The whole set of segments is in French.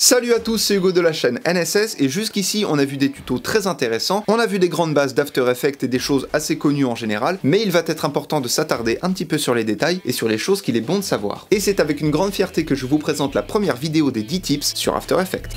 Salut à tous, c'est Hugo de la chaîne NSS et jusqu'ici on a vu des tutos très intéressants, on a vu des grandes bases d'After Effects et des choses assez connues en général, mais il va être important de s'attarder un petit peu sur les détails et sur les choses qu'il est bon de savoir. Et c'est avec une grande fierté que je vous présente la première vidéo des 10 tips sur After Effects.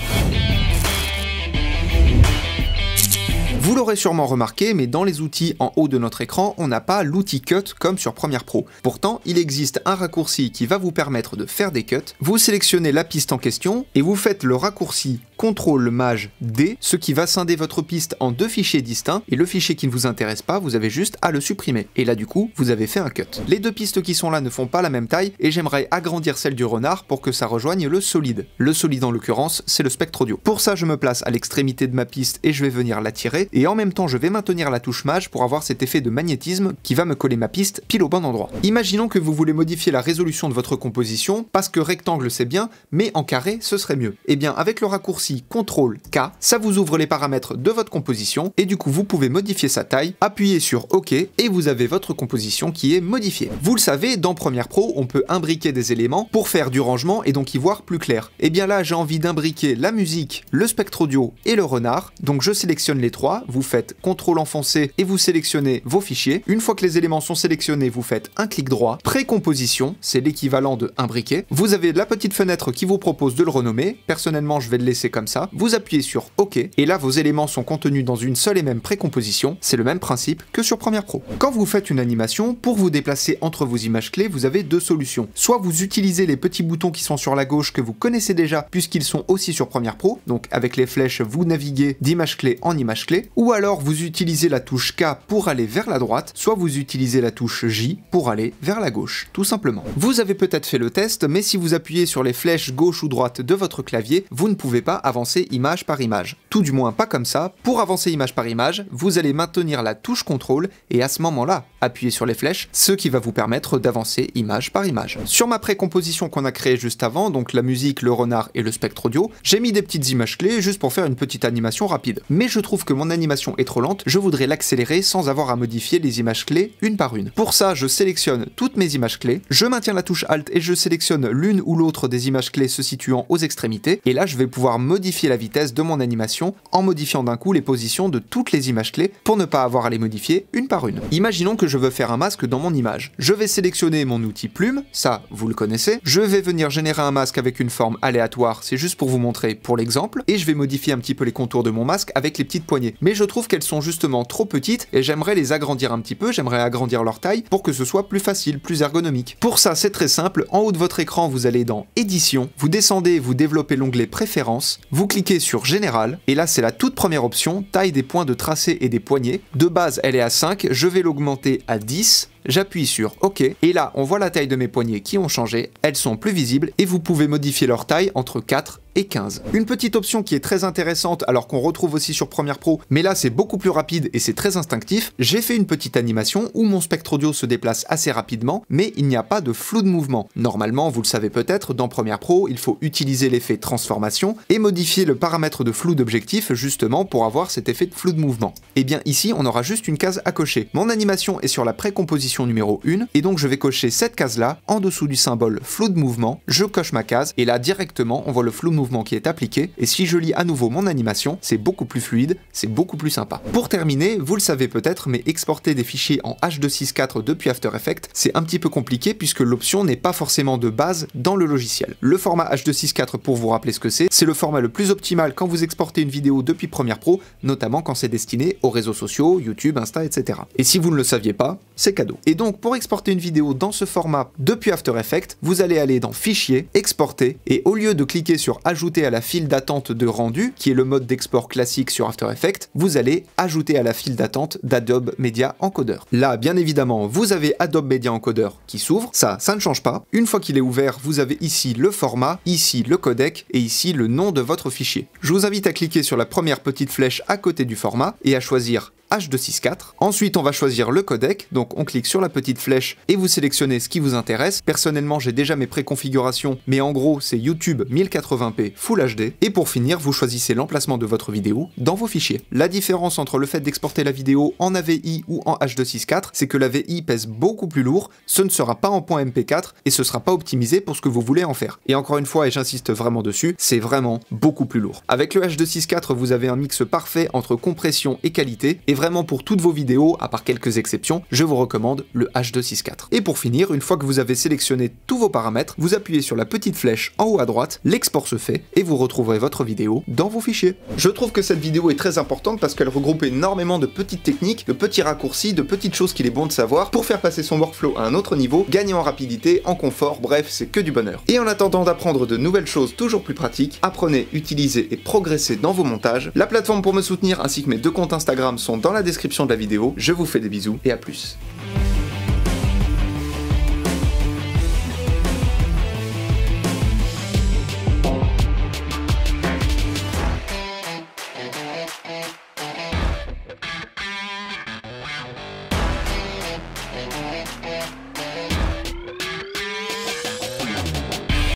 Vous l'aurez sûrement remarqué, mais dans les outils en haut de notre écran, on n'a pas l'outil Cut comme sur Premiere Pro. Pourtant, il existe un raccourci qui va vous permettre de faire des cuts. Vous sélectionnez la piste en question et vous faites le raccourci CTRL-MAJ-D, ce qui va scinder votre piste en deux fichiers distincts, et le fichier qui ne vous intéresse pas, vous avez juste à le supprimer. Et là du coup, vous avez fait un cut. Les deux pistes qui sont là ne font pas la même taille, et j'aimerais agrandir celle du renard pour que ça rejoigne le solide. Le solide en l'occurrence, c'est le spectre audio. Pour ça, je me place à l'extrémité de ma piste et je vais venir la tirer, et en même temps je vais maintenir la touche Maj pour avoir cet effet de magnétisme qui va me coller ma piste pile au bon endroit. Imaginons que vous voulez modifier la résolution de votre composition, parce que rectangle c'est bien, mais en carré ce serait mieux. Et bien avec le raccourci CTRL-K, ça vous ouvre les paramètres de votre composition, et du coup vous pouvez modifier sa taille, appuyez sur OK, et vous avez votre composition qui est modifiée. Vous le savez, dans Premiere Pro, on peut imbriquer des éléments pour faire du rangement et donc y voir plus clair. Et bien là j'ai envie d'imbriquer la musique, le spectre audio et le renard, donc je sélectionne les trois, vous faites CTRL enfoncé et vous sélectionnez vos fichiers. Une fois que les éléments sont sélectionnés, vous faites un clic droit, précomposition, c'est l'équivalent de imbriquer. Vous avez la petite fenêtre qui vous propose de le renommer, personnellement je vais le laisser comme ça, vous appuyez sur OK, et là vos éléments sont contenus dans une seule et même précomposition, c'est le même principe que sur Premiere Pro. Quand vous faites une animation, pour vous déplacer entre vos images clés, vous avez deux solutions. Soit vous utilisez les petits boutons qui sont sur la gauche que vous connaissez déjà, puisqu'ils sont aussi sur Premiere Pro, donc avec les flèches vous naviguez d'image clé en image clé, ou alors vous utilisez la touche K pour aller vers la droite, soit vous utilisez la touche J pour aller vers la gauche, tout simplement. Vous avez peut-être fait le test, mais si vous appuyez sur les flèches gauche ou droite de votre clavier, vous ne pouvez pas avancer image par image. Tout du moins pas comme ça. Pour avancer image par image, vous allez maintenir la touche CTRL et à ce moment-là, appuyez sur les flèches, ce qui va vous permettre d'avancer image par image. Sur ma précomposition qu'on a créée juste avant, donc la musique, le renard et le spectre audio, j'ai mis des petites images clés juste pour faire une petite animation rapide. Mais je trouve que mon animation est trop lente, je voudrais l'accélérer sans avoir à modifier les images clés une par une. Pour ça, je sélectionne toutes mes images clés, je maintiens la touche Alt et je sélectionne l'une ou l'autre des images clés se situant aux extrémités, et là je vais pouvoir modifier la vitesse de mon animation en modifiant d'un coup les positions de toutes les images clés pour ne pas avoir à les modifier une par une. Imaginons que je veux faire un masque dans mon image. Je vais sélectionner mon outil plume, ça vous le connaissez, je vais venir générer un masque avec une forme aléatoire, c'est juste pour vous montrer pour l'exemple, et je vais modifier un petit peu les contours de mon masque avec les petites poignées. Mais je trouve qu'elles sont justement trop petites et j'aimerais les agrandir un petit peu, j'aimerais agrandir leur taille pour que ce soit plus facile, plus ergonomique. Pour ça c'est très simple, en haut de votre écran vous allez dans Édition, vous descendez, vous développez l'onglet Préférences, vous cliquez sur Général, et là c'est la toute première option, taille des points de tracé et des poignées. De base elle est à 5, je vais l'augmenter à 10, j'appuie sur OK, et là on voit la taille de mes poignées qui ont changé, elles sont plus visibles, et vous pouvez modifier leur taille entre 4 et 15. Une petite option qui est très intéressante alors qu'on retrouve aussi sur Premiere Pro, mais là c'est beaucoup plus rapide et c'est très instinctif, j'ai fait une petite animation où mon spectre audio se déplace assez rapidement, mais il n'y a pas de flou de mouvement. Normalement, vous le savez peut-être, dans Premiere Pro, il faut utiliser l'effet transformation et modifier le paramètre de flou d'objectif justement pour avoir cet effet de flou de mouvement. Et bien ici, on aura juste une case à cocher. Mon animation est sur la précomposition numéro 1, et donc je vais cocher cette case-là, en dessous du symbole flou de mouvement, je coche ma case, et là directement, on voit le flou de mouvement qui est appliqué, et si je lis à nouveau mon animation, c'est beaucoup plus fluide, c'est beaucoup plus sympa. Pour terminer, vous le savez peut-être, mais exporter des fichiers en H264 depuis After Effects, c'est un petit peu compliqué puisque l'option n'est pas forcément de base dans le logiciel. Le format H264, pour vous rappeler ce que c'est le format le plus optimal quand vous exportez une vidéo depuis Premiere Pro, notamment quand c'est destiné aux réseaux sociaux, YouTube, Insta, etc. Et si vous ne le saviez pas, c'est cadeau. Et donc pour exporter une vidéo dans ce format depuis After Effects, vous allez aller dans Fichier, Exporter, et au lieu de cliquer sur Ajouter à la file d'attente de rendu, qui est le mode d'export classique sur After Effects, vous allez ajouter à la file d'attente d'Adobe Media Encoder. Là, bien évidemment, vous avez Adobe Media Encoder qui s'ouvre, ça ne change pas. Une fois qu'il est ouvert, vous avez ici le format, ici le codec, et ici le nom de votre fichier. Je vous invite à cliquer sur la première petite flèche à côté du format, et à choisir H264. Ensuite, on va choisir le codec, donc on clique sur la petite flèche et vous sélectionnez ce qui vous intéresse. Personnellement, j'ai déjà mes préconfigurations, mais en gros, c'est YouTube 1080p Full HD. Et pour finir, vous choisissez l'emplacement de votre vidéo dans vos fichiers. La différence entre le fait d'exporter la vidéo en AVI ou en H264, c'est que l'AVI pèse beaucoup plus lourd, ce ne sera pas en .mp4 et ce sera pas optimisé pour ce que vous voulez en faire. Et encore une fois, et j'insiste vraiment dessus, c'est vraiment beaucoup plus lourd. Avec le H264, vous avez un mix parfait entre compression et qualité, et vraiment pour toutes vos vidéos, à part quelques exceptions, je vous recommande le H264. Et pour finir, une fois que vous avez sélectionné tous vos paramètres, vous appuyez sur la petite flèche en haut à droite, l'export se fait, et vous retrouverez votre vidéo dans vos fichiers. Je trouve que cette vidéo est très importante parce qu'elle regroupe énormément de petites techniques, de petits raccourcis, de petites choses qu'il est bon de savoir pour faire passer son workflow à un autre niveau, gagner en rapidité, en confort, bref, c'est que du bonheur. Et en attendant d'apprendre de nouvelles choses toujours plus pratiques, apprenez, utilisez et progressez dans vos montages. La plateforme pour me soutenir ainsi que mes 2 comptes Instagram sont dans la description de la vidéo. Je vous fais des bisous et à plus.